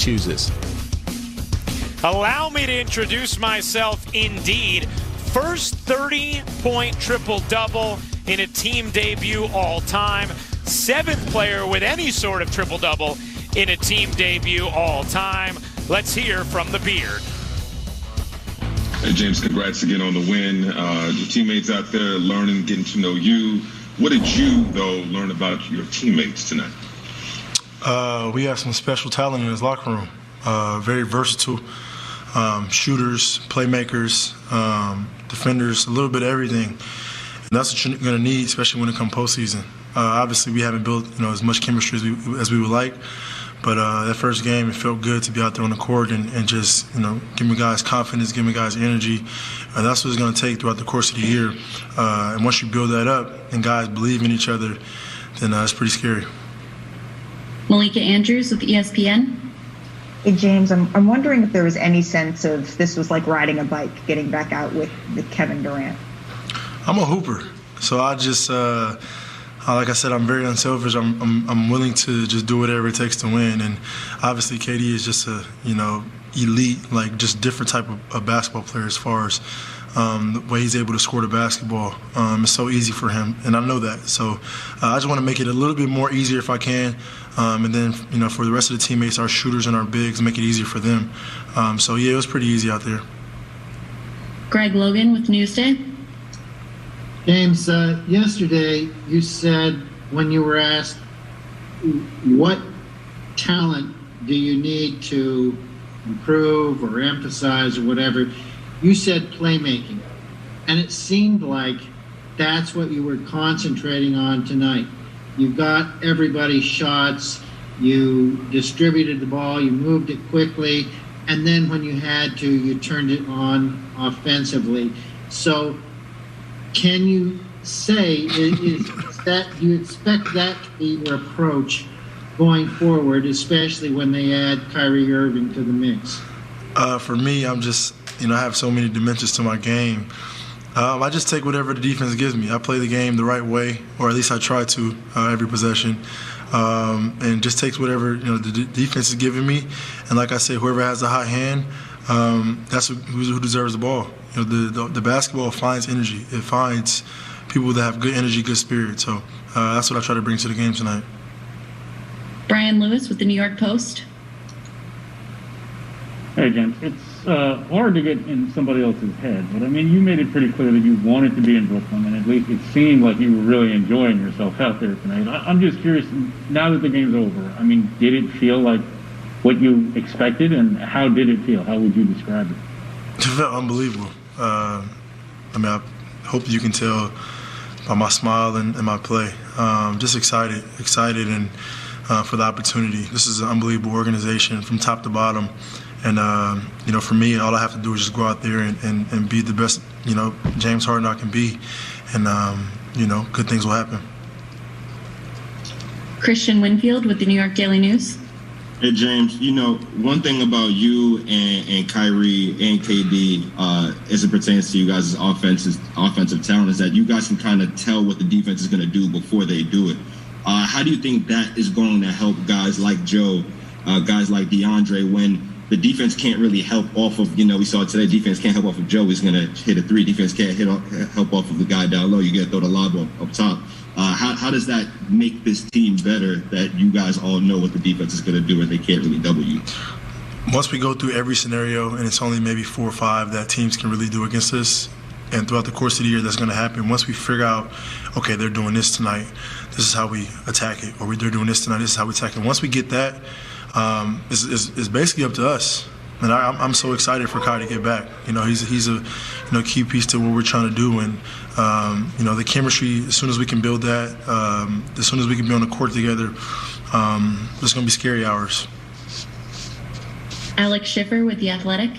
chooses. Allow me to introduce myself indeed. First 30-point triple-double in a team debut all time. 7th player with any sort of triple-double in a team debut all time. Let's hear from the Beard. Hey, James, congrats again on the win. Your teammates out there learning, getting to know you. What did you, though, learn about your teammates tonight? We have some special talent in this locker room. Very versatile. Shooters, playmakers, defenders, a little bit of everything. And that's what you're going to need, especially when it comes postseason. Obviously, we haven't built as much chemistry as we would like. But that first game, it felt good to be out there on the court and just, giving guys confidence, giving guys energy. And that's what it's going to take throughout the course of the year. And once you build that up and guys believe in each other, then it's pretty scary. Malika Andrews with ESPN. Hey, James, I'm wondering if there was any sense of this was like riding a bike, getting back out with Kevin Durant. I'm a hooper, so I just, like I said, I'm very unselfish. I'm willing to just do whatever it takes to win, and obviously KD is just a elite, like just different type of basketball player as far as the way he's able to score the basketball. It's so easy for him, and I know that. So I just want to make it a little bit more easier if I can. And then, for the rest of the teammates, our shooters and our bigs, make it easier for them. So, yeah, it was pretty easy out there. Greg Logan with Newsday. James, yesterday you said when you were asked what talent do you need to improve or emphasize or whatever, you said playmaking. And it seemed like that's what you were concentrating on tonight. You got everybody's shots, you distributed the ball, you moved it quickly, and then when you had to, you turned it on offensively. So can you say, is that, do you expect that to be your approach going forward, especially when they add Kyrie Irving to the mix? For me, I'm just, I have so many dimensions to my game. I just take whatever the defense gives me. I play the game the right way, or at least I try to every possession, and just takes whatever the defense is giving me. And like I said, whoever has the hot hand, that's who deserves the ball. The basketball finds energy. It finds people that have good energy, good spirit. So that's what I try to bring to the game tonight. Brian Lewis with the New York Post. Hey, James. It's hard to get in somebody else's head, but I mean, you made it pretty clear that you wanted to be in Brooklyn, and at least it seemed like you were really enjoying yourself out there tonight. I'm just curious, now that the game's over, I mean, did it feel like what you expected, and how did it feel? How would you describe it? It felt unbelievable. I hope you can tell by my smile and my play. Just excited, and for the opportunity. This is an unbelievable organization from top to bottom. And, for me, all I have to do is just go out there and be the best, James Harden I can be. And, good things will happen. Christian Winfield with the New York Daily News. Hey, James, one thing about you and Kyrie and KD as it pertains to you guys' offensive talent is that you guys can kind of tell what the defense is going to do before they do it. How do you think that is going to help guys like Joe, guys like DeAndre, when the defense can't really help off of, we saw today, defense can't help off of Joe. He's going to hit a three. Defense can't help off of the guy down low. You got to throw the lob up top. How does that make this team better that you guys all know what the defense is going to do and they can't really double you? Once we go through every scenario, and it's only maybe 4 or 5 that teams can really do against us, and throughout the course of the year that's going to happen, once we figure out, okay, they're doing this tonight, this is how we attack it, or they're doing this tonight, this is how we attack it. Once we get that, it's basically up to us. And I'm so excited for Kyrie to get back. He's a key piece to what we're trying to do. And the chemistry, as soon as we can build that, as soon as we can be on the court together, it's going to be scary hours. Alex Schiffer with The Athletic.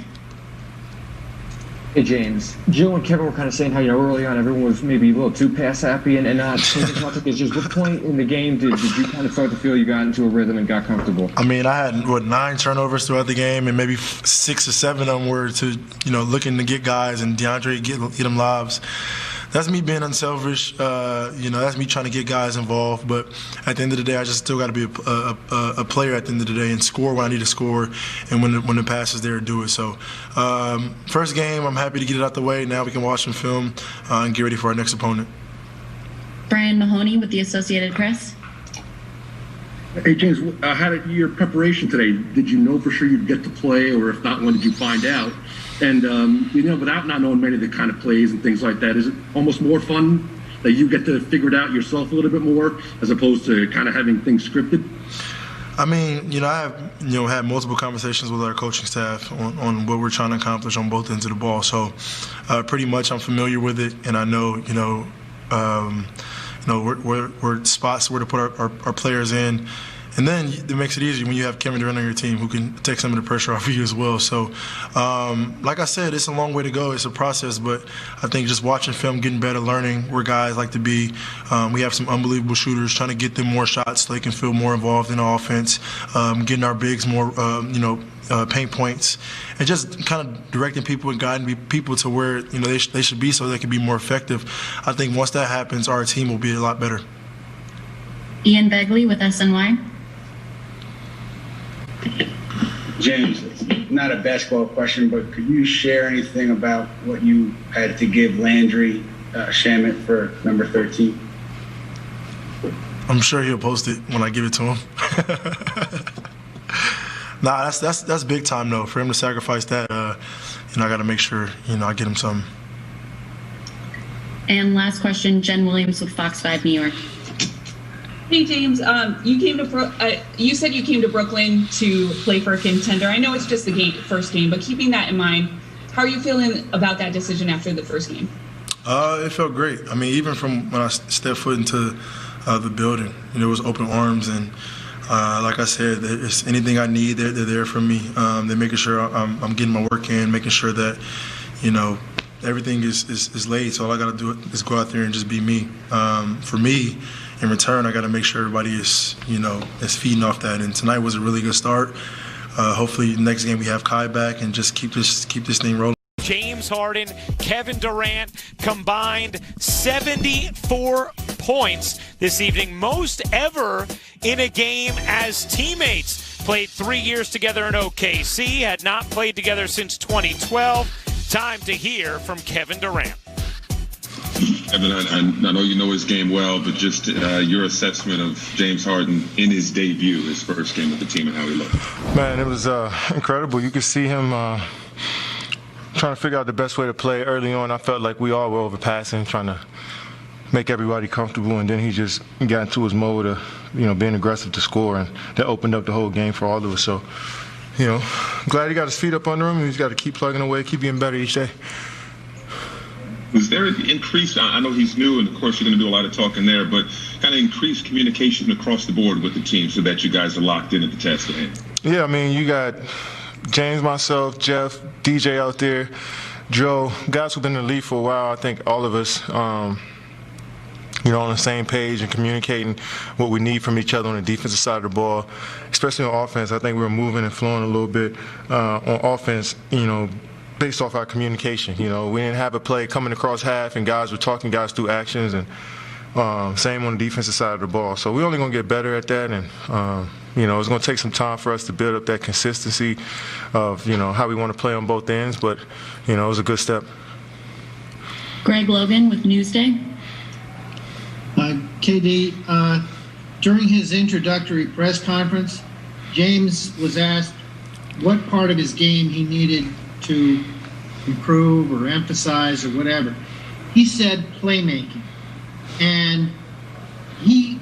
Hey, James. Joe and Kevin were kind of saying how, early on everyone was maybe a little too pass happy and not taking topic. Is just what point in the game did you kind of start to feel you got into a rhythm and got comfortable? I mean, I had, 9 turnovers throughout the game, and maybe 6 or 7 of them were to, looking to get guys and DeAndre get them lobs that's me being unselfish. That's me trying to get guys involved. But at the end of the day, I just still got to be a player at the end of the day and score when I need to score, and when the pass is there, do it. So first game, I'm happy to get it out the way. Now we can watch some film and get ready for our next opponent. Brian Mahoney with the Associated Press. Hey, James, how did your preparation today? Did you know for sure you'd get to play, or if not, when did you find out? And, without not knowing many of the kind of plays and things like that, is it almost more fun that you get to figure it out yourself a little bit more as opposed to kind of having things scripted? I mean, I have, had multiple conversations with our coaching staff on what we're trying to accomplish on both ends of the ball. So pretty much I'm familiar with it, and I know, where spots where to put our players in. And then it makes it easier when you have Kevin Durant on your team who can take some of the pressure off of you as well. So, like I said, it's a long way to go. It's a process, but I think just watching film, getting better, learning where guys like to be. We have some unbelievable shooters, trying to get them more shots so they can feel more involved in the offense, getting our bigs more, paint points, and just kind of directing people and guiding people to where they should be so they can be more effective. I think once that happens, our team will be a lot better. Ian Begley with SNY. James, it's not a basketball question, but could you share anything about what you had to give Landry Shamet for number 13? I'm sure he'll post it when I give it to him. Nah, that's big time though. For him to sacrifice that, I got to make sure I get him something. And last question, Jen Williams with Fox 5 New York. Hey James, you said you came to Brooklyn to play for a contender. I know it's just the first game, but keeping that in mind, how are you feeling about that decision after the first game? It felt great. I mean, even from when I stepped foot into the building, it was open arms, and like I said, if anything I need, they're there for me. They're making sure I'm getting my work in, making sure that everything is laid. So all I got to do is go out there and just be me. For me, in return, I got to make sure everybody is feeding off that. And tonight was a really good start. Hopefully, next game we have Kai back and just keep this thing rolling. James Harden, Kevin Durant combined 74 points this evening, most ever in a game as teammates. Played 3 years together in OKC, had not played together since 2012. Time to hear from Kevin Durant. Evan, I know you know his game well, but just your assessment of James Harden in his debut, his first game with the team, and how he looked. Man, it was incredible. You could see him trying to figure out the best way to play early on. I felt like we all were overpassing, trying to make everybody comfortable, and then he just got into his mode of being aggressive to score, and that opened up the whole game for all of us. So, glad he got his feet up under him, and he's got to keep plugging away, keep getting better each day. Was there an increase? I know he's new, and of course you're going to do a lot of talking there, but kind of increased communication across the board with the team so that you guys are locked in at the task at hand? Yeah, I mean, you got James, myself, Jeff, DJ out there, Joe, guys who've been in the league for a while. I think all of us, on the same page and communicating what we need from each other on the defensive side of the ball, especially on offense. I think we were moving and flowing a little bit on offense, based off our communication. We didn't have a play coming across half and guys were talking guys through actions, and same on the defensive side of the ball. So we're only going to get better at that, and it's going to take some time for us to build up that consistency of how we want to play on both ends, but it was a good step. Greg Logan with Newsday. KD, during his introductory press conference, James was asked what part of his game he needed to improve or emphasize or whatever. He said playmaking. And he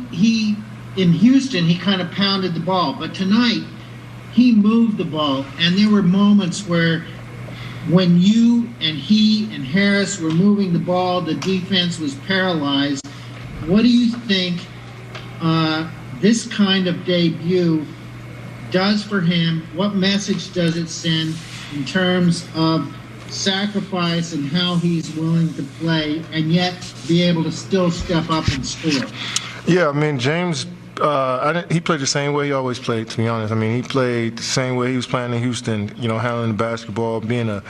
in Houston, he kind of pounded the ball. But tonight, he moved the ball. And there were moments where when you and he and Harris were moving the ball, the defense was paralyzed. What do you think this kind of debut does for him? What message does it send in terms of sacrifice and how he's willing to play and yet be able to still step up and score? Yeah, I mean, James, he played the same way he always played, to be honest. I mean, he played the same way he was playing in Houston, handling the basketball, being a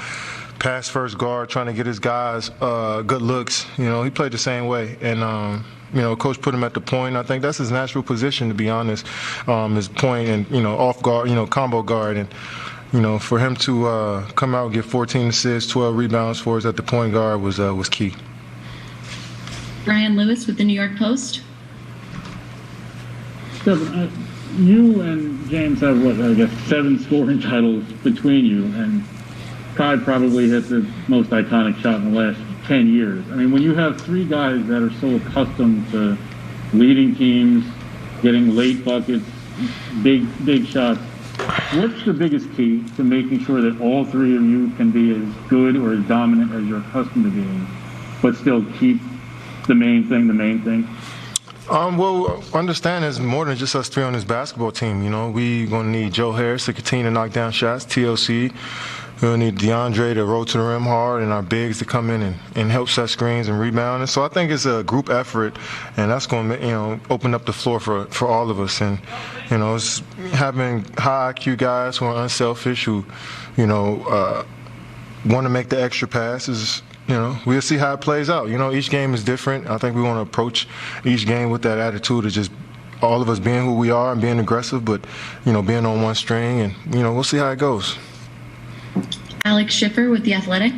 pass first guard, trying to get his guys good looks. He played the same way, and coach put him at the point. I think that's his natural position, to be honest, his point and off guard, combo guard, and for him to come out and get 14 assists, 12 rebounds for us at the point guard was key. Brian Lewis with the New York Post. Kevin, you and James have 7 scoring titles between you, and Kai probably hit the most iconic shot in the last 10 years. I mean, when you have 3 guys that are so accustomed to leading teams, getting late buckets, big shots, what's the biggest key to making sure that all 3 of you can be as good or as dominant as you're accustomed to being, but still keep the main thing? Well, understand there's more than just us 3 on this basketball team. We gonna need Joe Harris to continue to knock down shots, TLC. We'll need DeAndre to roll to the rim hard, and our bigs to come in and help set screens and rebound. And so I think it's a group effort, and that's going to open up the floor for all of us. And it's having high IQ guys who are unselfish, who want to make the extra passes. We'll see how it plays out. Each game is different. I think we want to approach each game with that attitude of just all of us being who we are and being aggressive, but being on one string, and we'll see how it goes. Alex Schiffer with The Athletic.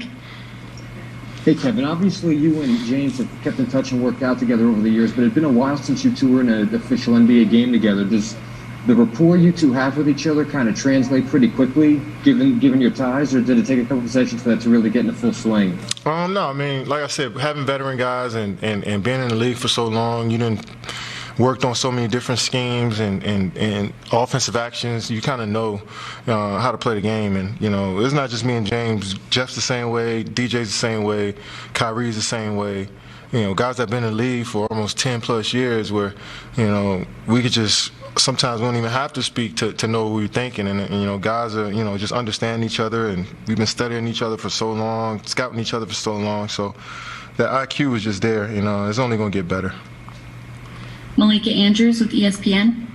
Hey, Kevin, obviously you and James have kept in touch and worked out together over the years, but it's been a while since you two were in an official NBA game together. Does the rapport you two have with each other kind of translate pretty quickly, given your ties, or did it take a couple of sessions for that to really get into full swing? No, I mean, like I said, having veteran guys and being in the league for so long, you didn't worked on so many different schemes and offensive actions. You kind of know how to play the game, and it's not just me and James. Jeff's the same way, DJ's the same way, Kyrie's the same way. Guys that have been in the league for almost 10 plus years, where we could just sometimes we don't even have to speak to know what we're thinking, and guys are just understand each other, and we've been studying each other for so long, scouting each other for so long. So that IQ is just there. It's only going to get better. Malika Andrews with ESPN.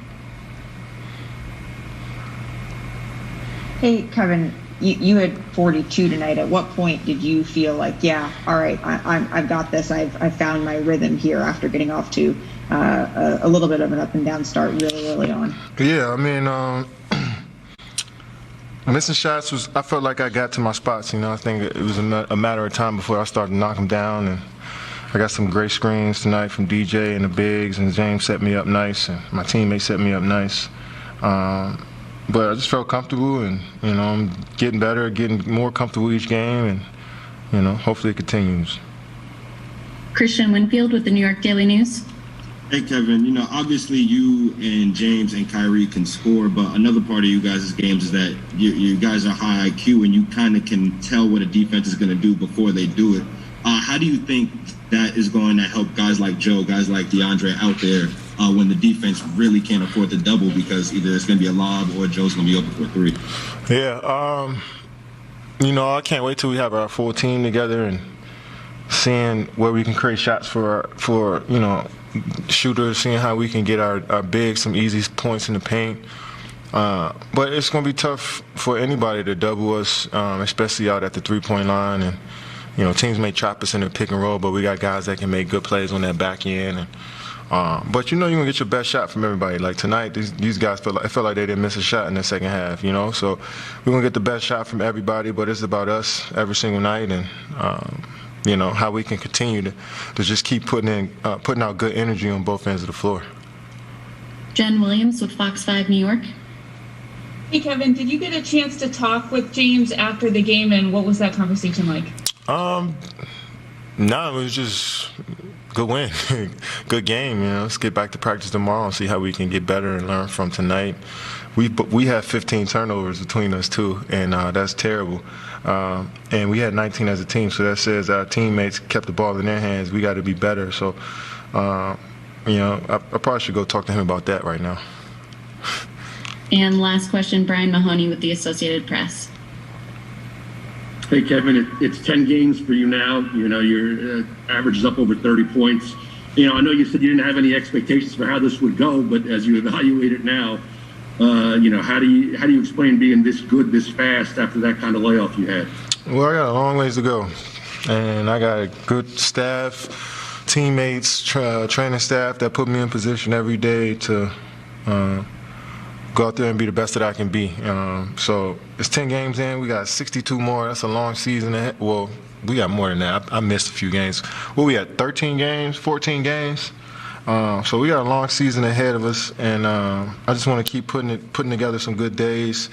Hey, Kevin, you had 42 tonight. At what point did you feel like, yeah, all right, I've got this. I've found my rhythm here after getting off to a little bit of an up and down start really early on? Yeah, I mean, missing shots I felt like I got to my spots. I think it was a matter of time before I started to knock them down, and I got some great screens tonight from DJ and the bigs, and James set me up nice, and my teammates set me up nice. But I just felt comfortable, and I'm getting better, getting more comfortable each game, and hopefully it continues. Christian Winfield with the New York Daily News. Hey, Kevin, obviously you and James and Kyrie can score, but another part of you guys' games is that you guys are high IQ, and you kind of can tell what a defense is going to do before they do it. How do you think that is going to help guys like Joe, guys like DeAndre out there when the defense really can't afford to double because either it's going to be a lob or Joe's going to be open for a 3? Yeah, I can't wait till we have our full team together and seeing where we can create shots for shooters, seeing how we can get our bigs some easy points in the paint. But it's going to be tough for anybody to double us, especially out at the three-point line. And teams may trap us in the pick and roll, but we got guys that can make good plays on that back end. And but you're gonna get your best shot from everybody. Like tonight, these guys felt like they didn't miss a shot in the second half. So we're gonna get the best shot from everybody. But it's about us every single night, and how we can continue to just keep putting out good energy on both ends of the floor. Jen Williams with Fox 5 New York. Hey, Kevin, did you get a chance to talk with James after the game, and what was that conversation like? No, it was just good win, good game. Let's get back to practice tomorrow and see how we can get better and learn from tonight. We had 15 turnovers between us too, and that's terrible. And we had 19 as a team, so that says our teammates kept the ball in their hands. We got to be better. So, I probably should go talk to him about that right now. And last question, Brian Mahoney with the Associated Press. Hey, Kevin, it's 10 games for you now. Your average is up over 30 points. I know you said you didn't have any expectations for how this would go, but as you evaluate it now, how do you explain being this good this fast after that kind of layoff you had? Well, I got a long ways to go, and I got a good staff, teammates, training staff that put me in position every day to go out there and be the best that I can be. So it's 10 games in. We got 62 more. That's a long season ahead. Well, we got more than that. I missed a few games. Well, we had 13 games, 14 games. So we got a long season ahead of us, and I just want to keep putting together some good days.